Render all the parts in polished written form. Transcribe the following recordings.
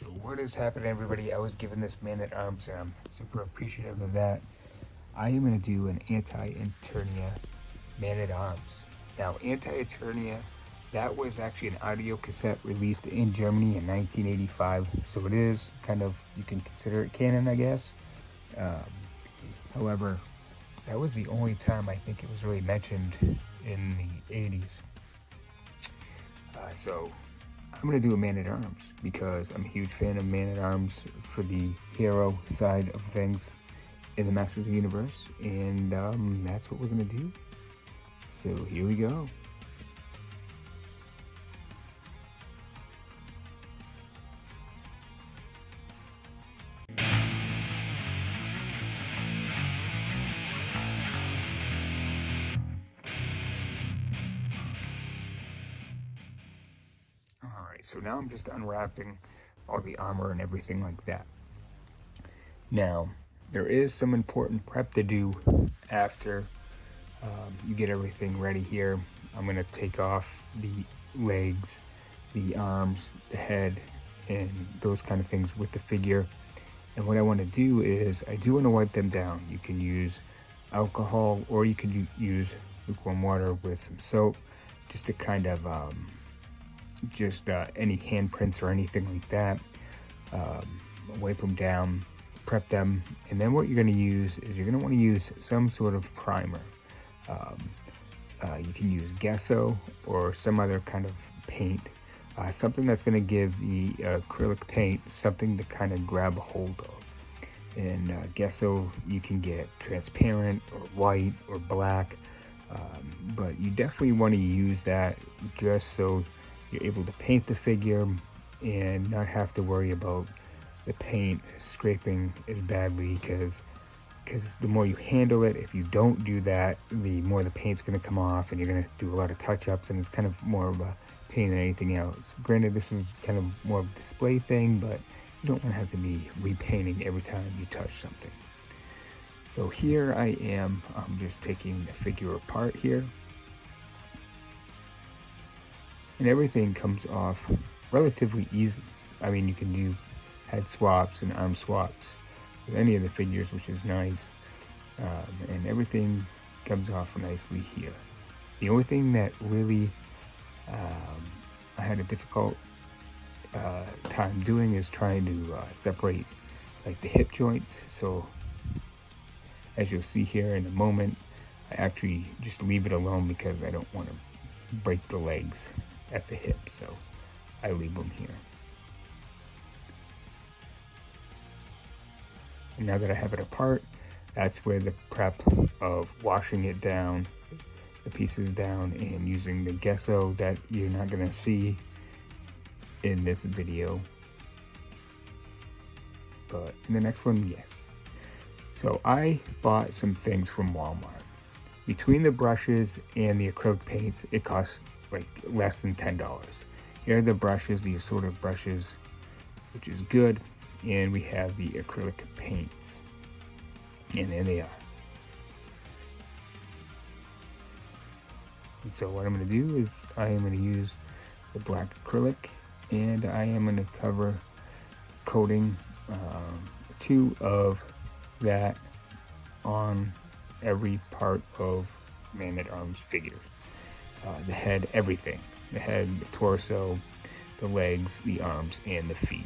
So what is happening, everybody? I was given this Man-at-Arms and I'm super appreciative of that. I am going to do an Anti-Eternia Man-at-Arms. Now, Anti-Eternia, that was actually an audio cassette released in Germany in 1985. So it is kind of, you can consider it canon, I guess. However, that was the only time I think it was really mentioned in the 80s. So I'm going to do a Man-at-Arms because I'm a huge fan of Man-at-Arms for the hero side of things in the Masters of the Universe, and that's what we're going to do. So here we go. Alright, so now I'm just unwrapping all the armor and everything like that. Now, there is some important prep to do after you get everything ready here. I'm going to take off the legs, the arms, the head, and those kind of things with the figure. And what I want to do is, I do want to wipe them down. You can use alcohol or you could use lukewarm water with some soap just to kind of any handprints or anything like that. Wipe them down, prep them, and then what you're going to use is you're going to want to use some sort of primer. You can use gesso or some other kind of paint, something that's going to give the acrylic paint something to kind of grab a hold of. And gesso, you can get transparent or white or black, but you definitely want to use that just so you're able to paint the figure and not have to worry about the paint scraping as badly, because the more you handle it, if you don't do that, the more the paint's going to come off and you're going to do a lot of touch-ups, and it's kind of more of a pain than anything else. Granted, this is kind of more of a display thing, but you don't want to have to be repainting every time you touch something. So here I am, I'm just taking the figure apart here. And everything comes off relatively easy. I mean, you can do head swaps and arm swaps with any of the figures, which is nice. And everything comes off nicely here. The only thing that really I had a difficult time doing is trying to separate like the hip joints. So as you'll see here in a moment, I actually just leave it alone because I don't want to break the legs at the hip, so I leave them here. And now that I have it apart, that's where the prep of washing it down, the pieces down, and using the gesso that you're not going to see in this video, but in the next one, yes. So I bought some things from Walmart. Between the brushes and the acrylic paints, it costs like less than $10. Here are the brushes, the assorted brushes, which is good. And we have the acrylic paints. And there they are. And so what I'm going to do is I am going to use the black acrylic, and I am going to cover coating 2 of that on every part of Man-at-Arms figure. The head, everything. The head, the torso, the legs, the arms, and the feet.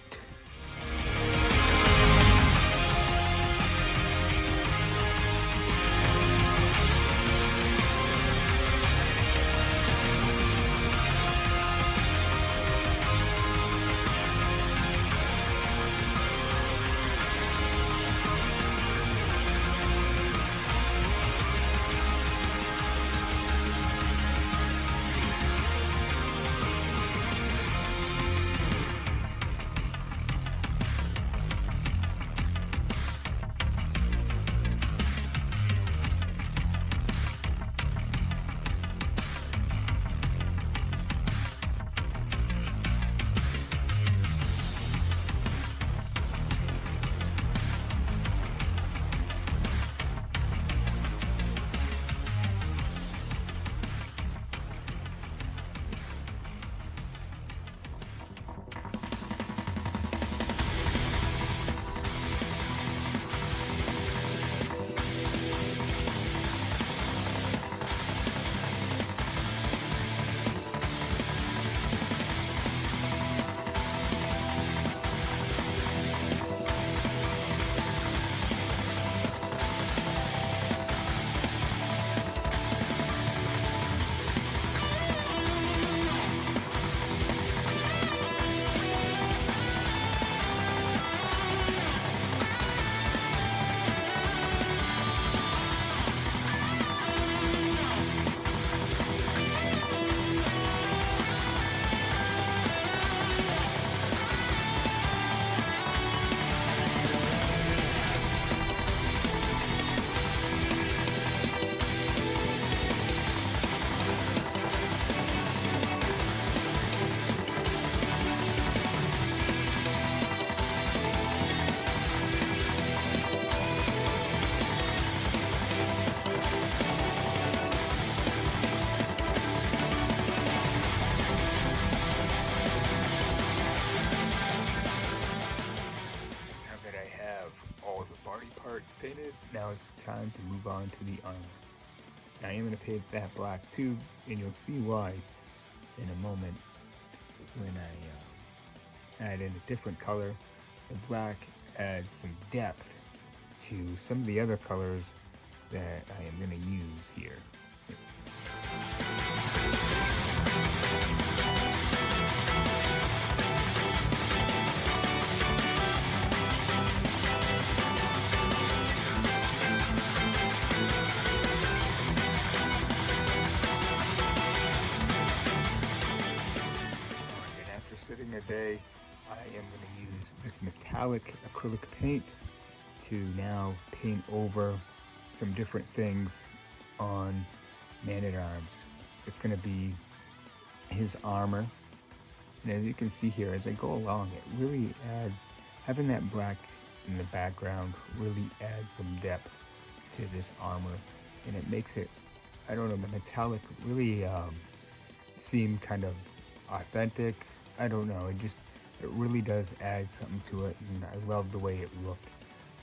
part's painted, now it's time to move on to the armor. Now I am going to paint that black too, and you'll see why in a moment when I add in a different color. The black adds some depth to some of the other colors that I am going to use here. Sitting a day, I am going to use this metallic acrylic paint to now paint over some different things on Man-at-Arms. It's going to be his armor, and as you can see here, as I go along, it really adds, having that black in the background really adds some depth to this armor, and it makes it, I don't know, the metallic really seem kind of authentic. I don't know, it really does add something to it, and I love the way it looked,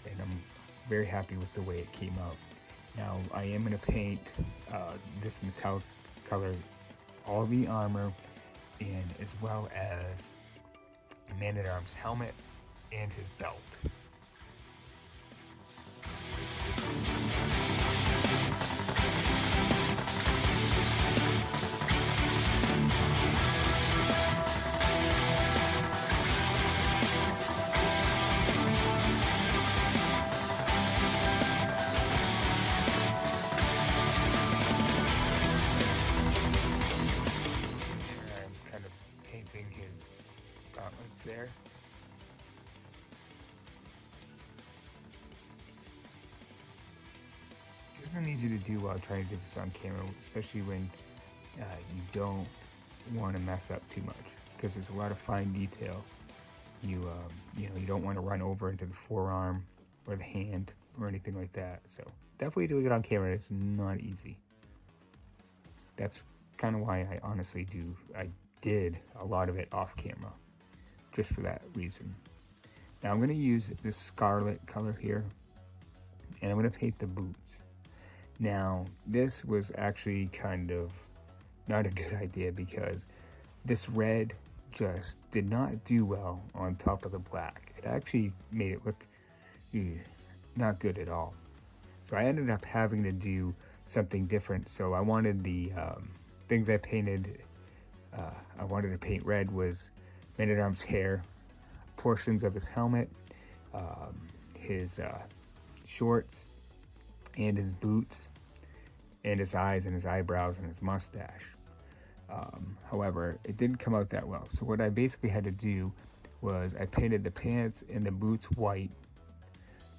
and I'm very happy with the way it came out. Now I am going to paint this metallic color, all the armor, and as well as Man-at-Arms helmet and his belt. His gauntlets there. This isn't easy to do while trying to do this on camera, especially when you don't want to mess up too much, because there's a lot of fine detail. You know, you don't want to run over into the forearm or the hand or anything like that. So definitely doing it on camera is not easy. That's kind of why I honestly did a lot of it off camera, just for that reason. Now I'm going to use this scarlet color here, and I'm going to paint the boots. Now this was actually kind of not a good idea, because this red just did not do well on top of the black. It actually made it look not good at all. So I ended up having to do something different. So I wanted the things I painted, I wanted to paint red was Man-at-Arms hair, portions of his helmet, his shorts, and his boots, and his eyes and his eyebrows and his mustache. However, it didn't come out that well. So what I basically had to do was I painted the pants and the boots white,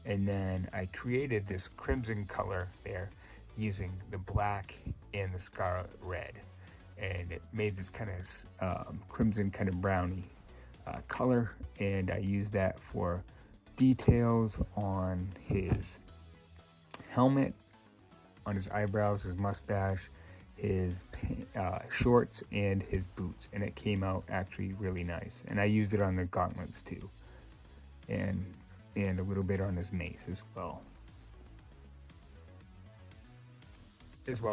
and then I created this crimson color there using the black and the scarlet red. And it made this kind of crimson kind of brownie color, and I used that for details on his helmet, on his eyebrows, his mustache, his shorts, and his boots, and it came out actually really nice. And I used it on the gauntlets too, and a little bit on his mace as well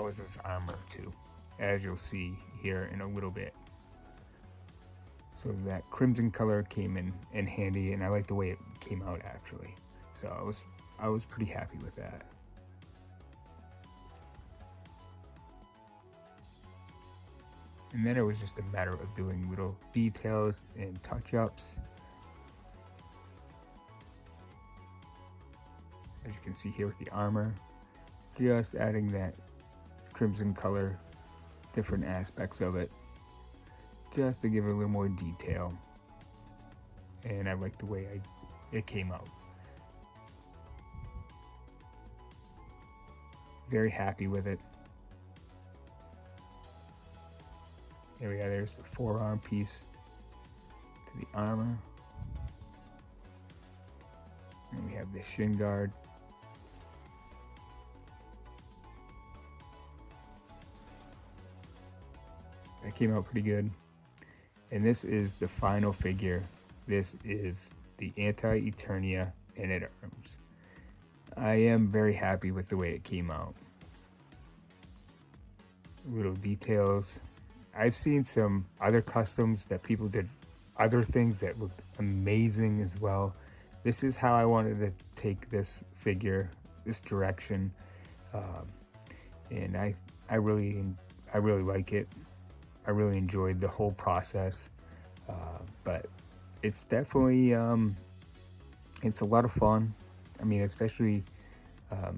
as his armor too, as you'll see here in a little bit. So that crimson color came in handy, and I like the way it came out actually. So I was pretty happy with that. And then it was just a matter of doing little details and touch-ups. As you can see here with the armor, just adding that crimson color, different aspects of it, just to give it a little more detail. And I like the way it came out. Very happy with it. There we go, there's the forearm piece to the armor. And we have the shin guard. That came out pretty good. And this is the final figure. This is the Anti-Eternia Man-at-Arms. I am very happy with the way it came out. Little details. I've seen some other customs that people did other things that looked amazing as well. This is how I wanted to take this figure, this direction, um, and I really I really like it. I really enjoyed the whole process, but it's definitely it's a lot of fun. I mean, especially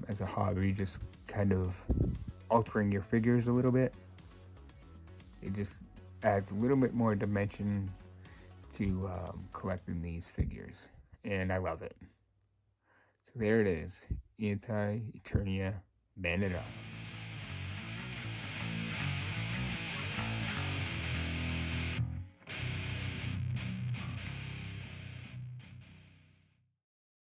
as a hobby, just kind of altering your figures a little bit. It just adds a little bit more dimension to collecting these figures, and I love it. So there it is, Anti-Eternia Man.